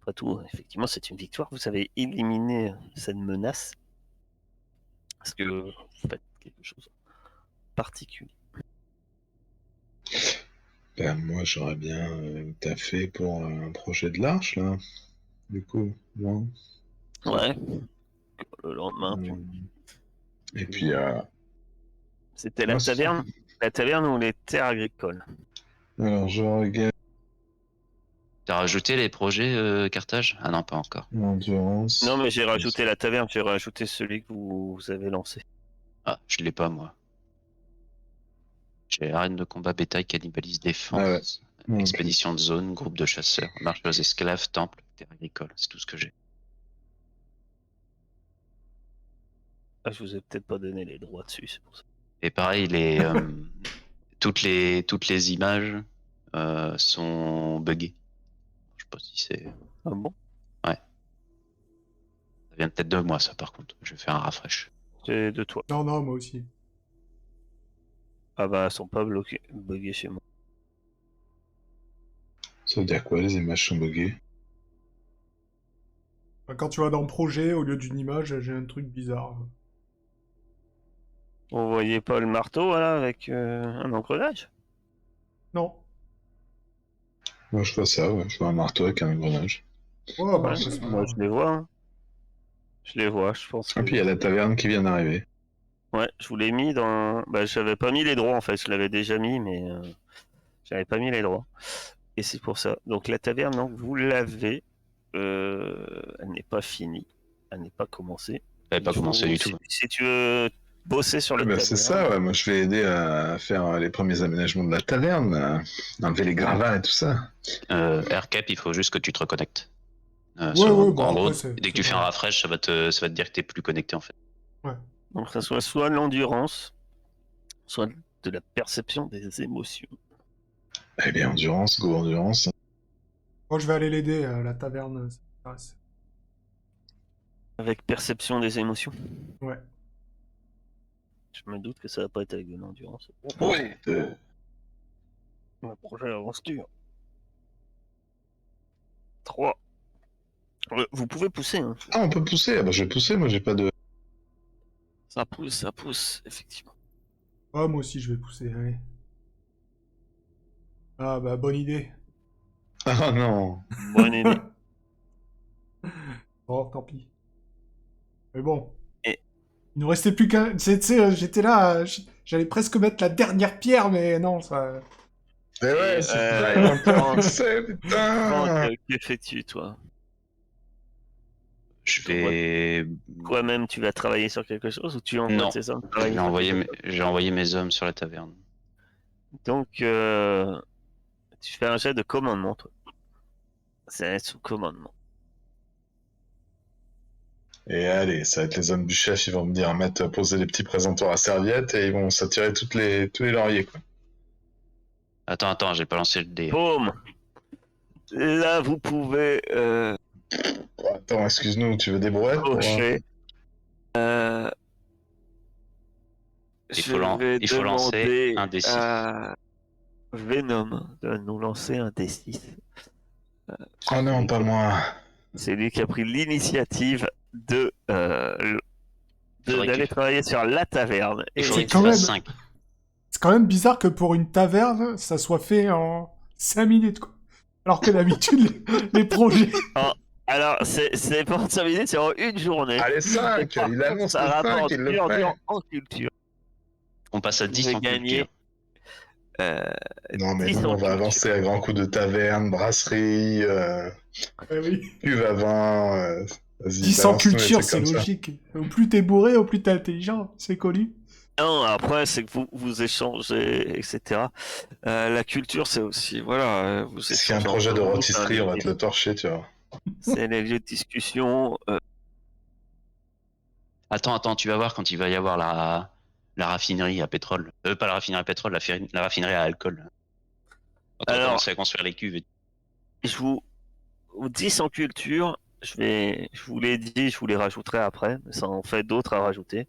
Après tout, effectivement, c'est une victoire. Vous avez éliminé cette menace. Est-ce que vous faites quelque chose de particulier? Ben, moi, j'aurais bien taffé pour un projet de l'arche, là. Du coup, non. Ouais. Le lendemain, Et puis, c'était moi, la taverne ou les terres agricoles? alors, je regarde T'as rajouté les projets Carthage? Ah non, pas encore. l'endurance. Non, mais j'ai rajouté la taverne, j'ai rajouté celui que vous avez lancé. Ah, je l'ai pas, moi. J'ai arène de combat, bétail, cannibalisme, défense, Ouais. expédition de zone, groupe de chasseurs, marche aux esclaves, temple, terre agricole. C'est tout ce que j'ai. Ah, je vous ai peut-être pas donné les droits dessus, c'est pour ça. Et pareil, toutes les images sont buggées. Je sais pas si c'est... Ah bon? Ça vient peut-être de moi, ça, par contre. Je vais faire un refresh. C'est de toi. Non, non, moi aussi. Ah bah, elles sont pas buggées chez moi. Ça veut dire quoi, les images sont buggées? Quand tu vas dans projet, au lieu d'une image, j'ai un truc bizarre. Vous voyez pas le marteau, là, avec un engrenage? Non. Moi, je vois ça, ouais. Je vois un marteau avec un engrenage. Ouais, bah Ouais, après, c'est pas moi, grave. je les vois. Hein. Je les vois, je pense Et puis, il y a la taverne qui vient d'arriver. Ouais, je vous l'ai mis dans... Bah, j'avais pas mis les droits, en fait. Je l'avais déjà mis, mais j'avais pas mis les droits. Et c'est pour ça. Donc, la taverne, donc, vous l'avez. Elle n'est pas finie. Elle n'est pas commencée. J'avais pas commencé du tout. Si tu veux bosser sur la Bah, taverne... c'est ça, ouais. Moi, je vais aider à faire les premiers aménagements de la taverne, à enlever les gravats et tout ça. AirCap, il faut juste que tu te reconnectes. Ouais, En bon, gros, après, c'est... dès que tu fais un refresh, ça va te dire que t'es plus connecté, en fait. Donc, ça soit l'endurance, soit de la perception des émotions. Eh bien, endurance, go endurance. Moi, je vais aller l'aider, la taverne. Ça m'intéresse. Avec perception des émotions. Ouais. Je me doute que ça va pas être avec de l'endurance. Ouais. Le projet avance dur. 3. Vous pouvez pousser, hein. Ah, on peut pousser. Ah, bah, je vais pousser. Moi, j'ai pas de. Ça pousse, effectivement. Ah, moi aussi, je vais pousser, allez. Ah, bah, bonne idée. Ah non. Bonne idée. Oh, tant pis. Mais bon. Et- Il nous restait plus qu'un... Tu sais, j'étais là, j'allais presque mettre la dernière pierre, mais non, ça... Mais ouais, Et, c'est ça, on peut pousser, putain. Franck, qu'effectues, toi? Je vais... Toi-même, tu vas travailler sur quelque chose ou tu envoies Non, tes hommes travailler j'ai sur envoyé, quelque j'ai envoyé mes hommes sur la taverne. chose? Donc, tu fais un jet de commandement, toi. C'est sous commandement. Et allez, ça va être les hommes du chef, ils vont me dire poser les petits présentoirs à serviettes et ils vont s'attirer tous les lauriers, quoi. Attends, j'ai pas lancé le dé. Boum! Là, vous pouvez Oh, attends, excuse-nous, tu veux des brouettes pour... cocher. Il faut lancer un D6. à Venom de nous lancer un D6. Oh non, pas moi. C'est lui qui a pris l'initiative d'aller Faudrait que- travailler sur la taverne. Il Et faudrait c'est que quand tu fasses même- 5. C'est quand même bizarre que pour une taverne, ça soit fait en 5 minutes, quoi. Alors que d'habitude, les projets... alors, c'est pas en 5 minutes, c'est en une journée. Allez, Et 5. par Il contre, annonce ça le 5, rapporte il le dur fait. en culture. On passe à Vous 10 pouvez en gagner, culture. Non, mais 10 nous, en on va culture. avancer à grands coups de taverne, brasserie, oui. cuve à vin. Vas-y, 10 en balance-nous des culture, trucs c'est comme ça. logique. Au plus t'es bourré, au plus t'es intelligent. C'est connu. Non, après, c'est que vous échangez, etc. La culture, c'est aussi, voilà, vous S'il y a un échangez projet entre de vous, rôtisserie, on va te le torcher, tu vois. c'est les lieux de discussion. Attends, tu vas voir quand il va y avoir la raffinerie à pétrole. Pas la raffinerie à pétrole, la raffinerie à alcool. Quand on va Alors, commencer à construire les cuves. je vous 10 en culture. Je vous l'ai dit, je vous les rajouterai après, mais ça en fait d'autres à rajouter.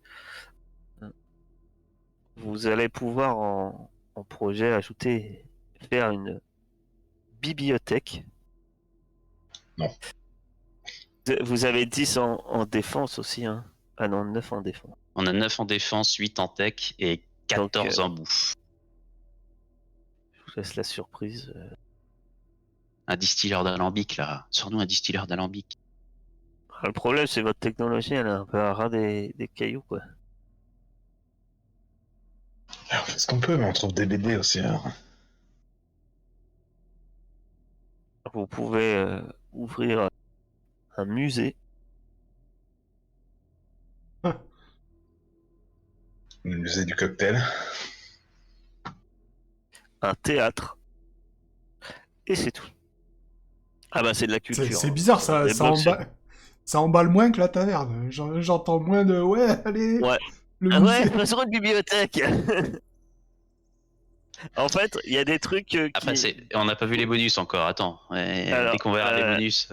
Vous allez pouvoir en projet ajouter, faire une bibliothèque. Non. Vous avez 10 en défense aussi, hein. Ah non, 9 en défense. On a 9 en défense, 8 en tech et 14 en bouffe. Je vous laisse la surprise. Un distilleur d'alambic, là. Sors-nous un distilleur d'alambic. Le problème, c'est votre technologie, elle est un peu à ras des cailloux, quoi. On fait ce qu'on peut, mais on trouve des BD aussi. Hein. Vous pouvez ouvrir un musée, Le musée du cocktail. un théâtre, et c'est tout. Ah bah c'est de la culture. C'est bizarre, Les blocs, ça emballe moins que la taverne. J'entends moins de ouais, allez, Ouais. le Ah ouais, musée. faisons une bibliothèque. En fait, il y a des trucs qui... Après, on n'a pas vu les bonus encore. Attends. Alors, dès qu'on verra les bonus.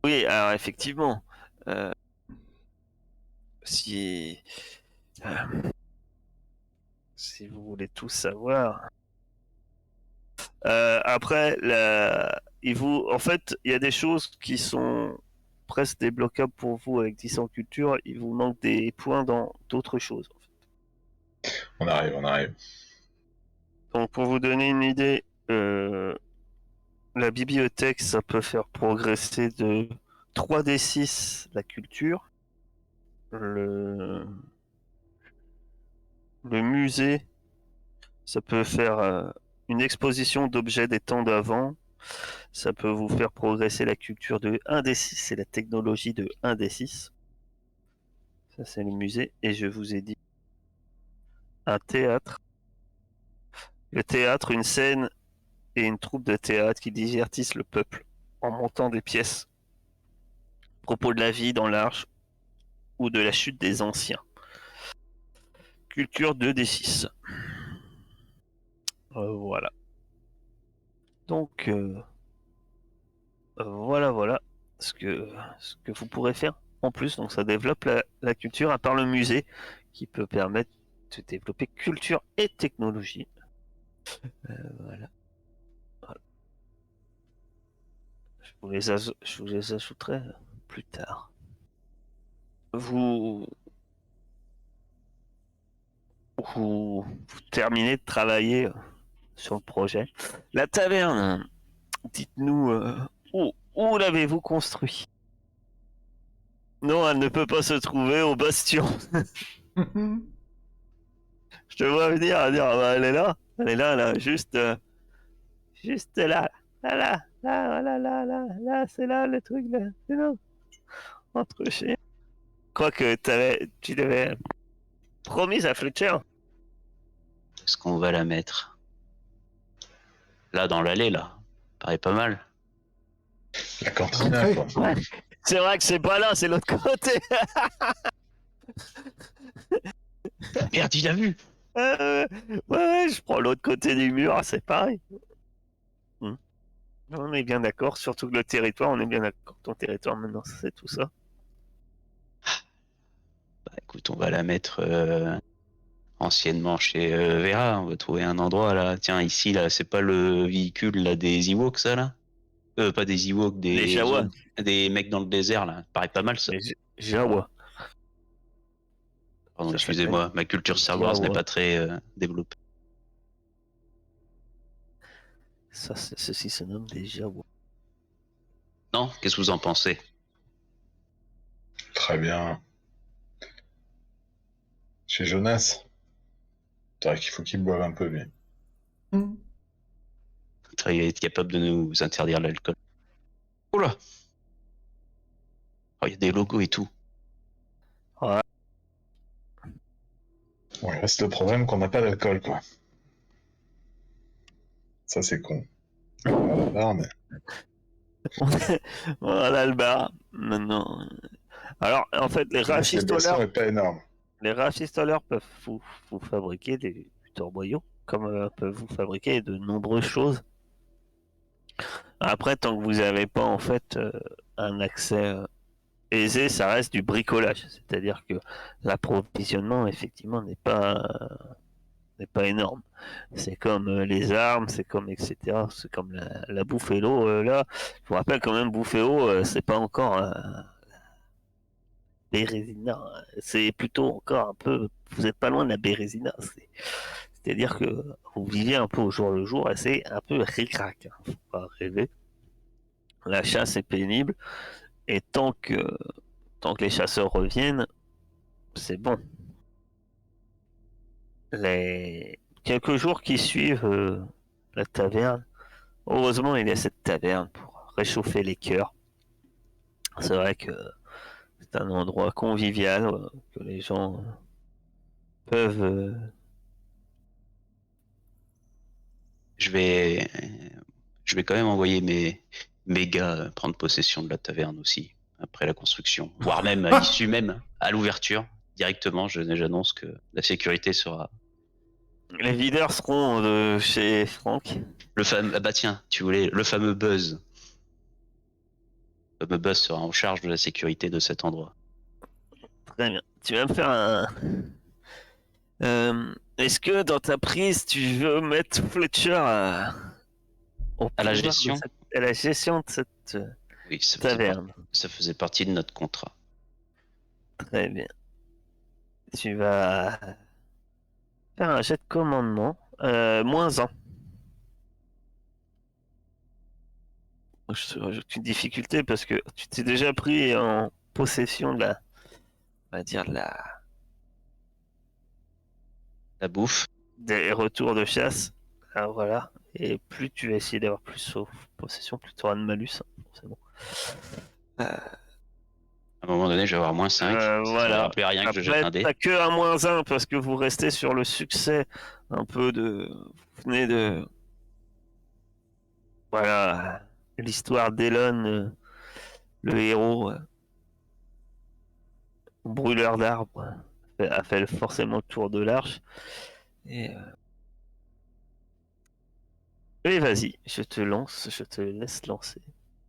Oui, alors effectivement, euh, si euh, si vous voulez tout savoir, après, en fait, il y a des choses qui sont presque débloquables pour vous avec 10 en culture. Il vous manque des points dans d'autres choses. En fait. On arrive. Donc, pour vous donner une idée, la bibliothèque, ça peut faire progresser de 3d6 la culture. Le musée, ça peut faire une exposition d'objets des temps d'avant. Ça peut vous faire progresser la culture de 1d6 et la technologie de 1d6. Ça, c'est le musée. Et je vous ai dit un théâtre. Le théâtre, une scène et une troupe de théâtre qui divertissent le peuple en montant des pièces à propos de la vie dans l'Arche ou de la chute des anciens. Culture 2d6. Voilà. Donc, voilà ce que vous pourrez faire en plus. Donc ça développe la culture, à part le musée, qui peut permettre de développer culture et technologie. Voilà. Je vous les ajouterai plus tard. Vous terminez de travailler sur le projet. La taverne, dites-nous où l'avez-vous construit? Non, elle ne peut pas se trouver au bastion. Je te vois venir à dire, ah bah, elle est là, juste là, là, c'est là le truc, là, c'est là, entre chez. Je crois que tu devais promis à Fletcher. Est-ce qu'on va la mettre là dans l'allée là? Paraît pas mal. La cantine, Rentrez. quoi. Ouais. C'est vrai que c'est pas là, c'est l'autre côté. Merde, il a vu. Ouais, je prends l'autre côté du mur, c'est pareil. On est bien d'accord, surtout que le territoire, on est bien d'accord. Ton territoire maintenant, c'est tout ça. Bah écoute, on va la mettre anciennement chez Vera. On va trouver un endroit là. Tiens, ici là, c'est pas le véhicule là des Ewoks ça là? Pas des Ewoks, Les Jawa. des mecs dans le désert là. Paraît pas mal ça. Les Jawa. Pardon, Ça excusez-moi, ma culture Star Wars n'est pas très développée. Ceci se nomme des Jawa. Non, qu'est-ce que vous en pensez? Très bien. Chez Jonas. C'est vrai qu'il faut qu'il boive un peu, lui. Il va être capable de nous interdire l'alcool. Oula! Oh, il y a des logos et tout. Ouais. Bon, il reste le problème qu'on n'a pas d'alcool, quoi. Ça, c'est con. On a la barre, mais... On a le bar. Maintenant. Alors, en fait, Les boissons est pas énorme. les rafistoleurs peuvent vous fabriquer du torboyau, comme peuvent vous fabriquer de nombreuses choses. Après, tant que vous n'avez pas en fait un accès aisé, ça reste du bricolage. C'est-à-dire que l'approvisionnement, effectivement, n'est pas énorme. C'est comme les armes, c'est comme etc. C'est comme la bouffe et l'eau. Là, je vous rappelle quand même, bouffe et eau, c'est pas encore Bérésina. C'est plutôt encore un peu. Vous n'êtes pas loin de la Bérésina. C'est-à-dire que vous vivez un peu au jour le jour et c'est un peu ric-rac. Hein. Faut pas rêver. La chasse est pénible et tant que les chasseurs reviennent, c'est bon. Les quelques jours qui suivent la taverne, heureusement il y a cette taverne pour réchauffer les cœurs. C'est vrai que c'est un endroit convivial que les gens peuvent. Je vais, je vais quand même envoyer mes gars prendre possession de la taverne aussi, après la construction, voire même à l'issue même, à l'ouverture, directement. J'annonce que la sécurité sera. Les videurs seront de chez Franck. Le fameux, ah bah tiens, tu voulais le fameux Buzz. Le fameux Buzz sera en charge de la sécurité de cet endroit. Très bien. Tu vas me faire un. Est-ce que dans ta prise, tu veux mettre Fletcher À la gestion. À la gestion de cette Oui, taverne? Ça faisait partie de notre contrat. Très bien. Tu vas faire un jet de commandement. -1. Je rajoute une difficulté parce que tu t'es déjà pris en possession de la. On va dire de la. La bouffe. Des retours de chasse. Ah, voilà. Et plus tu vas essayer d'avoir plus sauf possession, plus tu auras de malus. Hein, forcément. À un moment donné, je vais avoir -5. Ça Voilà. ne rien que je jette Après, un dé. t'as que un -1 parce que vous restez sur le succès un peu de. Vous venez de. Voilà. L'histoire d'Elon, le héros, brûleur d'arbres, a fait forcément le tour de l'arche. Et, et vas-y, je te laisse lancer.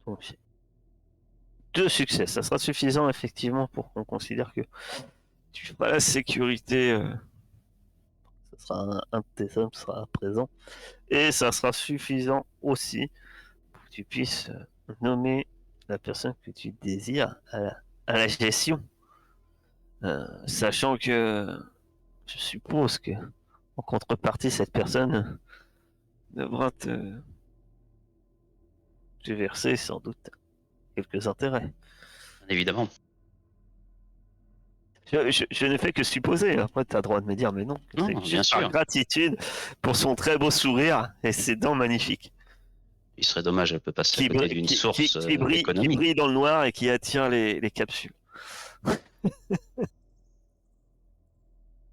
Donc, 2 succès, ça sera suffisant effectivement pour qu'on considère que tu fais pas la sécurité. Ça sera un de tes hommes sera présent. Et ça sera suffisant aussi pour que tu puisses nommer la personne que tu désires à la gestion. Sachant que je suppose que en contrepartie, cette personne devra te verser sans doute quelques intérêts. Bien évidemment. Je ne fais que supposer. Après, tu as le droit de me dire, mais non. Non, C'est bien juste par sûr. gratitude pour son très beau sourire et ses dents magnifiques. Il serait dommage, elle peut passer à côté d'une source Qui économique. brille dans le noir et qui attire les capsules.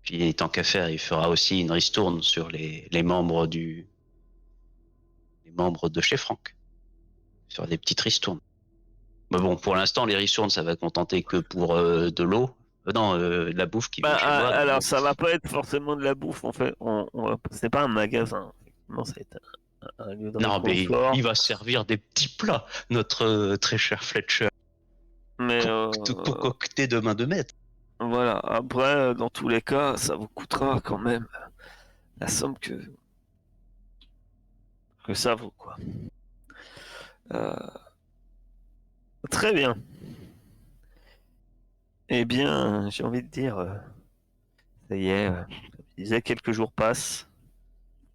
Puis tant qu'à faire, il fera aussi une ristourne sur les membres les membres de chez Franck. Sur des petites ristournes. Mais bon, pour l'instant, les ristournes, ça va contenter que pour de l'eau. Non, de la bouffe qui vient chez moi. Alors, ça va pas être forcément de la bouffe, en fait. C'est pas un magasin. Non, ça va être un lieu de Non, mais réconfort. il va servir des petits plats, notre très cher Fletcher. Mais Concocté de main de maître. voilà, après, dans tous les cas, ça vous coûtera quand même la somme que ça vaut, quoi. Très bien. Eh bien, j'ai envie de dire, ça y est, comme je disais, quelques jours passent.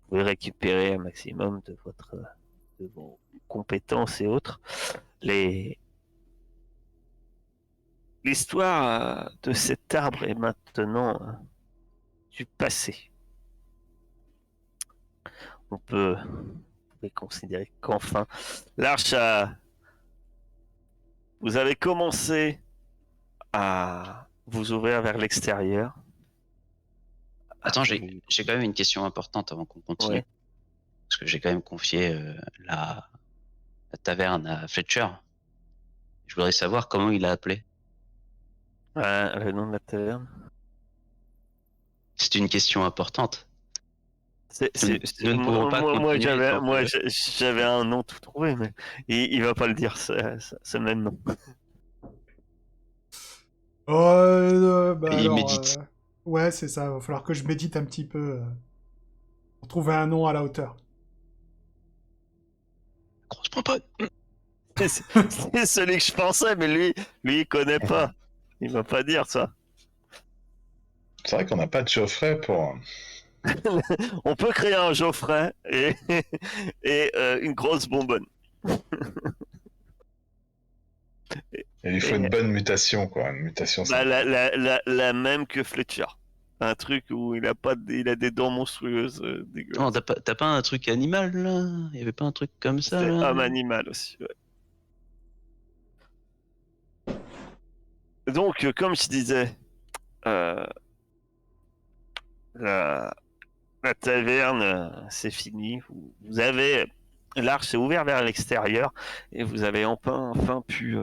Vous pouvez récupérer un maximum de vos compétences et autres. L'histoire de cet arbre est maintenant du passé. On peut considérer qu'enfin, l'arche a. Vous avez commencé à vous ouvrir vers l'extérieur. Attends, j'ai quand même une question importante avant qu'on continue. Ouais. Parce que j'ai quand même confié la taverne à Fletcher. Je voudrais savoir comment il a appelé. Le nom de la taverne. C'est une question importante. Nous ne pouvons pas Moi, continuer sans que... j'avais un nom tout trouvé, mais il va pas le dire, ce même nom. Bah Il alors, médite. ouais, c'est ça. Va falloir que je médite un petit peu pour trouver un nom à la hauteur. Grosse pomponne. C'est celui que je pensais, mais lui, il connaît pas. Il va pas dire ça. C'est vrai qu'on n'a pas de Geoffrey pour. On peut créer un Geoffrey et une grosse bonbonne. Il lui faut Et, une bonne mutation, quoi. Une mutation bah, sympa. la même que Fletcher. Un truc où il a des dents monstrueuses, Oh, dégueulasses. t'as pas un truc animal là? Il y avait pas un truc comme ça C'est là? homme animal aussi. Ouais. Donc, comme je disais, euh, la, la taverne, c'est fini. Vous avez l'arche s'est ouvert vers l'extérieur et vous avez enfin pu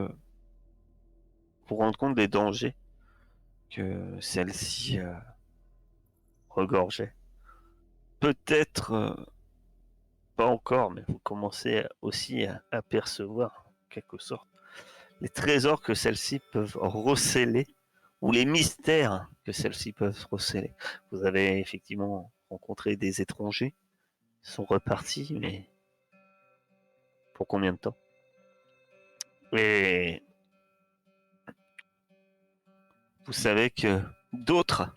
vous rendre compte des dangers que celle-ci regorgeait. Peut-être pas encore, mais vous commencez aussi à percevoir, en quelque sorte, les trésors que celles-ci peuvent recéler ou les mystères que celles-ci peuvent recéler. Vous avez effectivement rencontré des étrangers, ils sont repartis, mais pour combien de temps? Et vous savez que d'autres,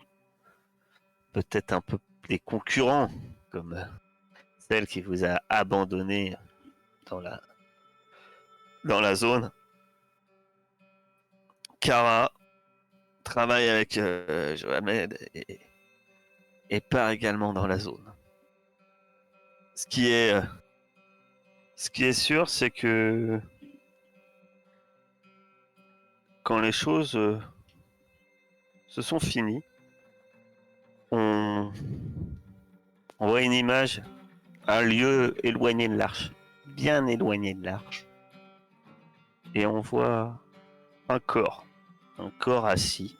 peut-être un peu des concurrents, comme celle qui vous a abandonné dans la zone, Kara travaille avec Johamed et part également dans la zone. Ce qui est, euh, ce qui est sûr, c'est que quand les choses se sont finies, on, on voit une image, un lieu éloigné de l'arche, bien éloigné de l'arche, et on voit un corps assis,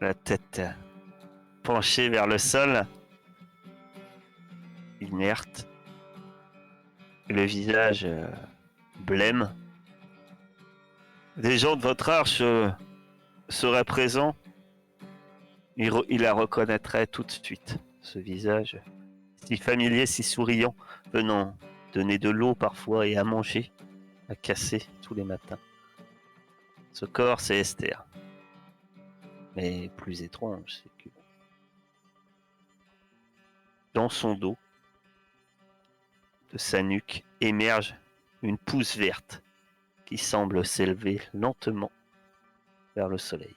la tête penchée vers le sol, inerte, le visage blême. Des gens de votre arche seraient présents, il la reconnaîtrait tout de suite, ce visage si familier, si souriant, venant donner de l'eau parfois et à manger, à casser tous les matins. Ce corps, c'est Esther. Mais plus étrange, c'est que dans son dos, de sa nuque, émerge une pousse verte qui semble s'élever lentement vers le soleil.